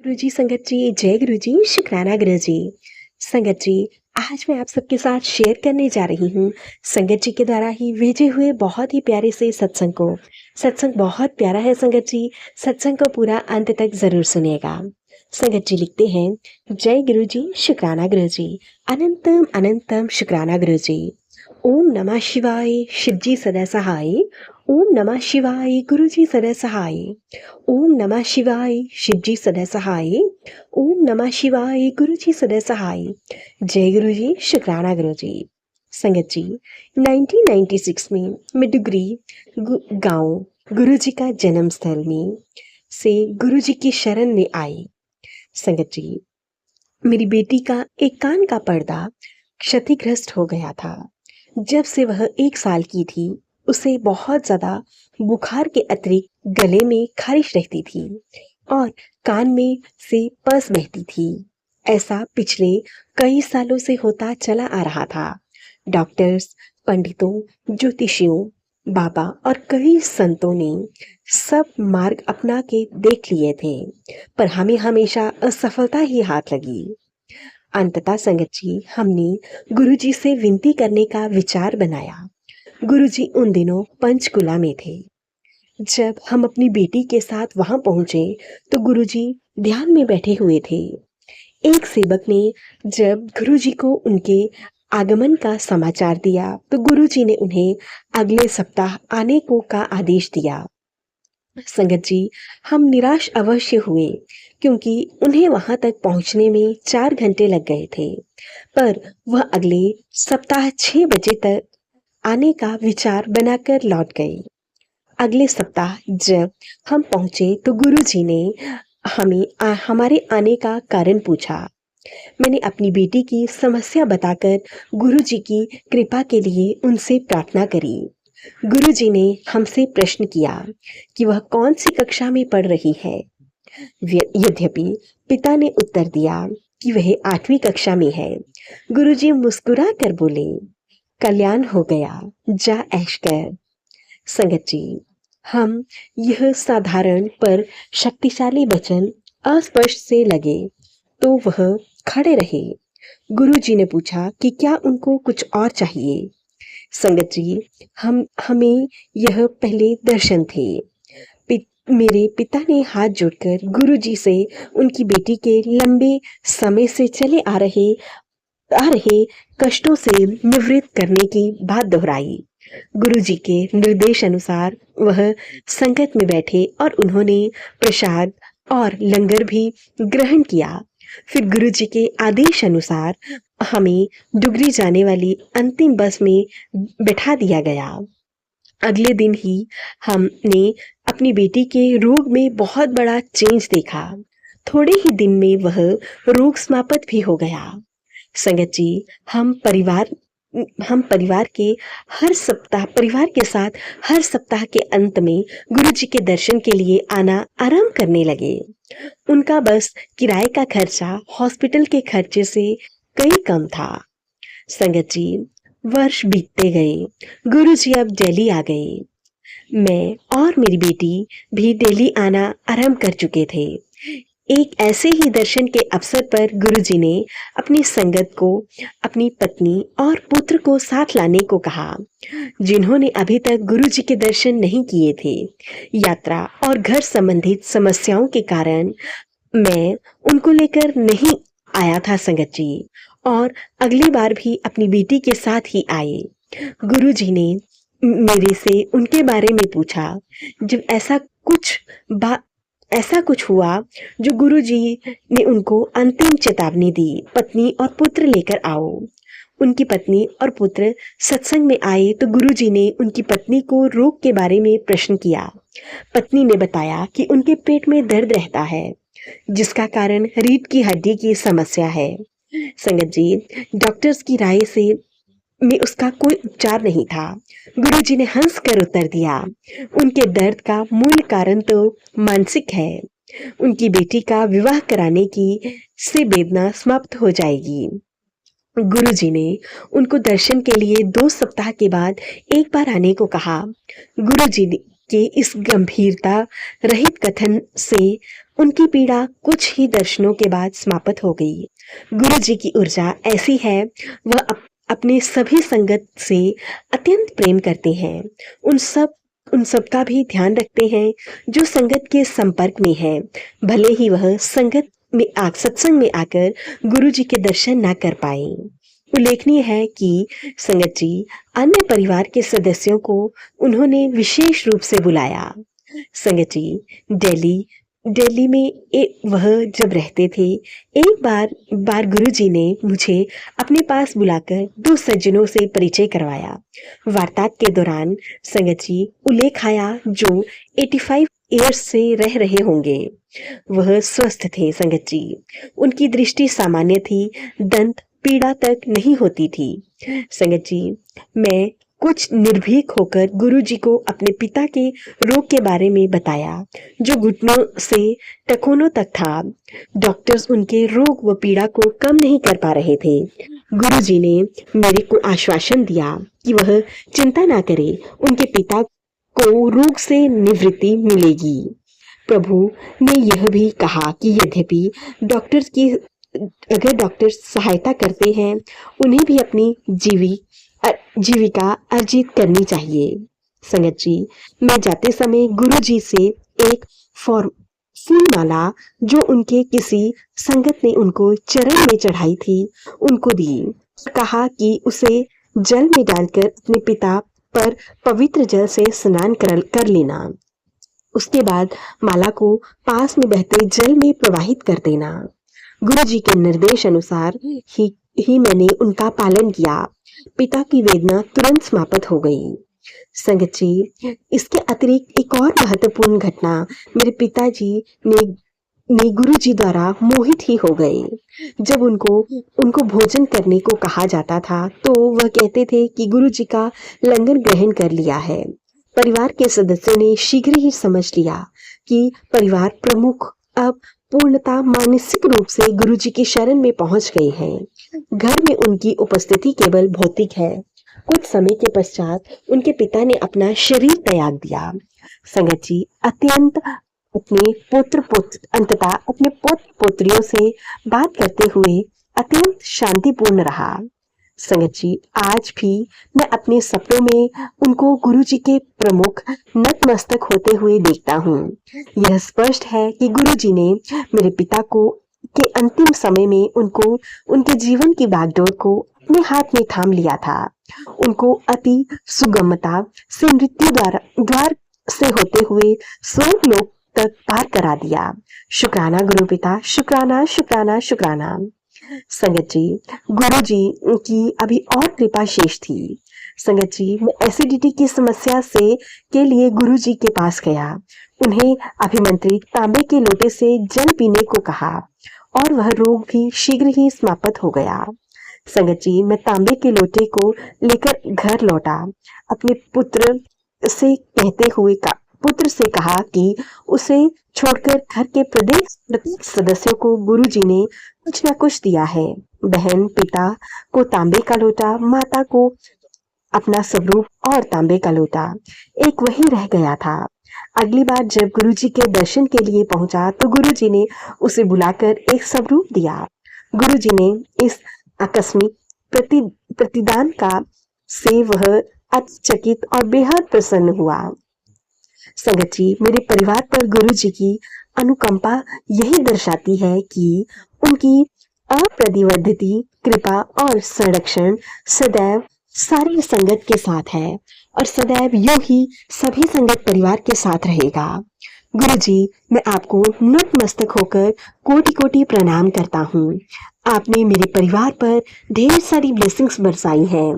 गुरुजी संगत जी, जय गुरुजी, शुक्राना गुरुजी। संगत जी, आज मैं आप सबके साथ शेयर करने जा रही हूँ संगत जी के द्वारा ही भेजे हुए बहुत ही प्यारे से सत्संग को। सत्संग बहुत प्यारा है संगत जी, सत्संग को पूरा अंत तक जरूर सुनिएगा। संगत जी लिखते हैं, जय गुरुजी, शुक्राना गुरुजी, अनंतम अनंतम शुक्राना गुरुजी। ओम नमः शिवाय, शिवजी सदा सहाय। ओम नमः शिवाय, गुरुजी सदा सहाय। ओम नमः शिवाय, शिवजी सदा सहाय। ओम नमः शिवाय, गुरुजी सदा सहाय। जय गुरुजी, शुक्राना गुरुजी। संगत जी, 1996 में मिडुगरी गांव गुरुजी का जन्म स्थल में से गुरुजी की शरण में आई। संगत जी, मेरी बेटी का एक कान का पर्दा क्षतिग्रस्त हो गया था। जब से वह 1 साल की थी, उसे बहुत ज्यादा बुखार के अतिरिक्त गले में खारिश रहती थी और कान में से पस बहती थी। ऐसा पिछले कई सालों से होता चला आ रहा था। डॉक्टर्स, पंडितों, ज्योतिषियों, बाबा और कई संतों ने सब मार्ग अपना के देख लिए थे, पर हमें हमेशा असफलता ही हाथ लगी। अंततः संगत जी, हमने गुरुजी से विनती करने का विचार बनाया। गुरुजी उन दिनों पंचकुला में थे। जब हम अपनी बेटी के साथ वहां पहुंचे तो गुरुजी ध्यान में बैठे हुए थे। एक सेवक ने जब गुरुजी को उनके आगमन का समाचार दिया तो गुरुजी ने उन्हें अगले सप्ताह आने को का आदेश दिया। संगत जी, हम निराश अवश्य हुए क्योंकि उन्हें वहां तक पहुंचने में 4 घंटे लग गए थे, पर वह अगले सप्ताह 6 बजे तक आने का विचार बनाकर लौट गए। अगले सप्ताह जब हम पहुंचे तो गुरुजी ने हमारे आने का कारण पूछा। मैंने अपनी बेटी की समस्या बताकर गुरुजी की कृपा के लिए उनसे प्रार्थना करी। गुरुजी ने हमसे प्रश्न किया कि वह कौन सी कक्षा में पढ़ रही है। यद्यपि पिता ने उत्तर दिया कि वह 8वीं कक्षा में है। गुरुजी मुस्कुरा कर बोले, कल्याण हो गया, जा ऐश कर। संगत जी, हम यह साधारण पर शक्तिशाली वचन अस्पष्ट से लगे तो वह खड़े रहे। गुरुजी ने पूछा कि क्या उनको कुछ और चाहिए। संगत जी, हमें यह पहले दर्शन थे। मेरे पिता ने हाथ जोड़कर गुरुजी से उनकी बेटी के लंबे समय से चले आ रहे कष्टों से निवृत्त करने की बात दोहराई। गुरुजी के निर्देश अनुसार वह संगत में बैठे और उन्होंने प्रसाद और लंगर भी ग्रहण किया। फिर गुरुजी के आदेश अनुसार हमें डुगरी जाने वाली अंतिम बस में बैठा दिया गया। अगले दिन ही हमने अपनी बेटी के रोग में बहुत बड़ा चेंज देखा। थोड़े ही दिन में वह रोग समाप्त भी हो गया। संगत जी, हम परिवार के साथ हर सप्ताह के अंत में गुरुजी के दर्शन के लिए आना आराम करने लगे। उनका बस किराए का खर्चा हॉस्पिटल के खर्चे से कई कम था। संगत जी, वर्ष बीतते गए, गुरुजी अब दिल्ली आ गए। मैं और मेरी बेटी भी दिल्ली आना आरंभ कर चुके थे। एक ऐसे ही दर्शन के अवसर पर गुरुजी ने अपनी संगत को अपनी पत्नी और पुत्र को साथ लाने को कहा, जिन्होंने अभी तक गुरुजी के दर्शन नहीं किए थे। यात्रा और घर संबंधित समस्याओं के कारण मैं उनको लेकर नहीं आया था संगत जी, और अगली बार भी अपनी बेटी के साथ ही आए। गुरुजी ने मेरे से उनके बारे में पूछा। जब ऐसा कुछ हुआ जो गुरुजी ने उनको अंतिम चेतावनी दी, पत्नी और पुत्र लेकर आओ। उनकी पत्नी और पुत्र सत्संग में आए तो गुरुजी ने उनकी पत्नी को रोग के बारे में प्रश्न किया। पत्नी ने बताया कि उनके पेट में दर्द रहता है, जिसका कारण रीढ़ की हड्डी की समस्या है। संगत जी, डॉक्टर्स की राय से में उसका कोई उपचार नहीं था। गुरुजी ने हंस कर उत्तर दिया, उनके दर्द का मूल कारण तो मानसिक है। उनकी बेटी का विवाह कराने की से वेदना समाप्त हो जाएगी। गुरुजी ने उनको दर्शन के लिए 2 सप्ताह के बाद एक बार आने को कहा। गुरुजी के इस गंभीरता रहित कथन से उनकी पीड़ा कुछ ही दर्शनों के बाद समाप्त हो गई। गुरु जी की ऊर्जा ऐसी है, वह अपने सभी संगत से अत्यंत प्रेम करते हैं। उन सब का भी ध्यान रखते हैं जो संगत के संपर्क में है, भले ही वह सत्संग में आकर गुरु जी के दर्शन ना कर पाए। उल्लेखनीय है कि संगत जी अन्य परिवार के सदस्यों को उन्होंने विशेष रूप से बुलाया। संगत जी दिल्ली में वह जब रहते थे, एक बार गुरुजी ने मुझे अपने पास बुलाकर 2 सज्जनों से परिचय करवाया। वार्ता के दौरान संगत जी उल्लेख आया जो 85 ईयर्स से रह रहे होंगे। वह स्वस्थ थे संगत जी, उनकी दृष्टि सामान्य थी, दंत पीड़ा तक नहीं होती थी। संगत जी, मैं कुछ निर्भीक होकर गुरुजी को अपने पिता के रोग के बारे में बताया, जो घुटनों से टखनों तक था। डॉक्टर्स उनके रोग व पीड़ा को कम नहीं कर पा रहे थे। गुरुजी ने मेरे को आश्वासन दिया कि वह चिंता ना करे, उनके पिता को रोग से निवृत्ति मिलेगी। प्रभु ने यह भी कहा कि यद्यपि अगर डॉक्टर सहायता करते हैं, उन्हें भी अपनी जीविका अर्जित करनी चाहिए। संगत जी, मैं जाते समय गुरु जी से एक फूल माला जो उनके किसी संगत ने उनको चरण में चढ़ाई थी, उनको दी। कहा कि उसे जल में डालकर अपने पिता पर पवित्र जल से स्नान कर लेना। उसके बाद माला को पास में बहते जल में प्रवाहित कर देना। गुरु जी के निर्देश अनुसार ही मैंने उनका पालन किया। पिता की वेदना तुरंत समाप्त हो गई। संगत जी, इसके अतिरिक्त एक और महत्वपूर्ण घटना, मेरे पिताजी ने गुरु जी द्वारा मोहित ही हो गए। जब उनको भोजन करने को कहा जाता था तो वह कहते थे कि गुरु जी का लंगर ग्रहण कर लिया है। परिवार के सदस्यों ने शीघ्र ही समझ लिया कि परिवार प्रमुख अब पूर्णतः मानसिक रूप से गुरुजी की शरण में पहुंच गए हैं। घर में उनकी उपस्थिति केवल भौतिक है। कुछ समय के पश्चात उनके पिता ने अपना शरीर त्याग दिया। संगत जी, अंततः अपने पुत्र पुत्रियों से बात करते हुए अत्यंत शांतिपूर्ण रहा। संगत जी, आज भी मैं अपने सपनों में उनको गुरुजी के प्रमुख नतमस्तक होते हुए देखता हूँ। यह स्पष्ट है कि गुरुजी ने मेरे पिता को के अंतिम समय में उनके जीवन की बागडोर को अपने हाथ में थाम लिया था। उनको अति सुगमता से मृत्यु द्वार से होते हुए स्वर्ग लोक तक पार करा दिया। शुक्राना गुरु पिता, शुक्राना शुक्राना शुक्राना। संगत जी, गुरु जी की अभी और कृपा शेष थी। संगत जी, मैं एसिडिटी की समस्या के लिए गुरु जी के पास गया। उन्हें अभिमंत्रित तांबे के लोटे से जल पीने को कहा और वह रोग भी शीघ्र ही समाप्त हो गया। संगत जी, मैं तांबे के लोटे को लेकर घर लौटा। अपने पुत्र से कहा कि उसे छोड़कर घर के प्रत्येक सदस्य को गुरुजी ने कुछ न कुछ दिया है। बहन पिता को तांबे का लोटा, माता को अपना स्वरूप और तांबे का लोटा, एक वही रह गया था। अगली बार जब गुरुजी के दर्शन के लिए पहुंचा तो गुरुजी ने उसे बुलाकर एक स्वरूप दिया। गुरुजी ने इस आकस्मिक प्रतिदान से वह अचकित और बेहद प्रसन्न हुआ। संगत जी, मेरे परिवार पर गुरु जी की अनुकंपा यही दर्शाती है कि उनकी अप्रतिबद्धती, कृपा और संरक्षण सदैव सारी संगत के साथ है और सदैव यूं ही सभी संगत परिवार के साथ रहेगा। गुरु जी, मैं आपको नतमस्तक होकर कोटि कोटि प्रणाम करता हूँ। आपने मेरे परिवार पर ढेर सारी ब्लेसिंग्स बरसाई हैं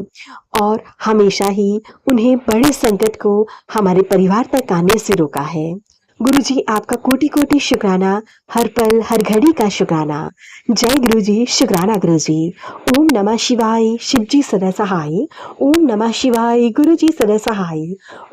और हमेशा ही उन्हें बड़े संकट को हमारे परिवार तक आने से रोका है। गुरु जी, आपका कोटि कोटि शुक्राना, हर पल हर घड़ी का शुक्राना। जय गुरु जी, शुक्राना गुरु जी। ओम नमः शिवाय, शिव जी सदा सहाय। ओम नमः शिवाय, गुरु जी सदा सहाय।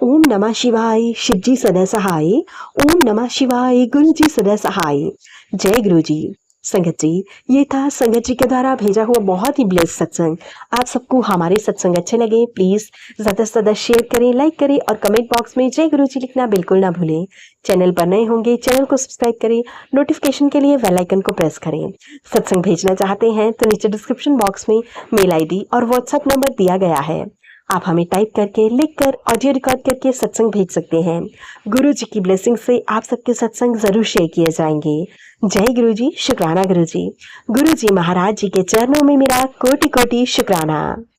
ओम नमः शिवाय, शिव जी सदा सहाय। ओम नमः शिवाय, गुरु जी सदा सहाय। जय गुरु जी। संगत जी, ये था संगत जी के द्वारा भेजा हुआ बहुत ही ब्लेस्ड सत्संग। आप सबको हमारे सत्संग अच्छे लगे, प्लीज ज्यादा से ज्यादा शेयर करें, लाइक करें और कमेंट बॉक्स में जय गुरु जी लिखना बिल्कुल ना भूलें। चैनल पर नए होंगे, चैनल को सब्सक्राइब करें, नोटिफिकेशन के लिए बेल आइकन को प्रेस करें। सत्संग भेजना चाहते हैं तो नीचे डिस्क्रिप्शन बॉक्स में मेल आईडी और व्हाट्सएप नंबर दिया गया है। आप हमें टाइप करके, लिखकर, ऑडियो रिकॉर्ड करके सत्संग भेज सकते हैं। गुरु जी की ब्लेसिंग से आप सबके सत्संग जरूर शेयर किए जाएंगे। जय गुरु जी, शुक्राना गुरु जी। गुरु जी महाराज जी के चरणों में मेरा कोटि कोटि शुक्राना।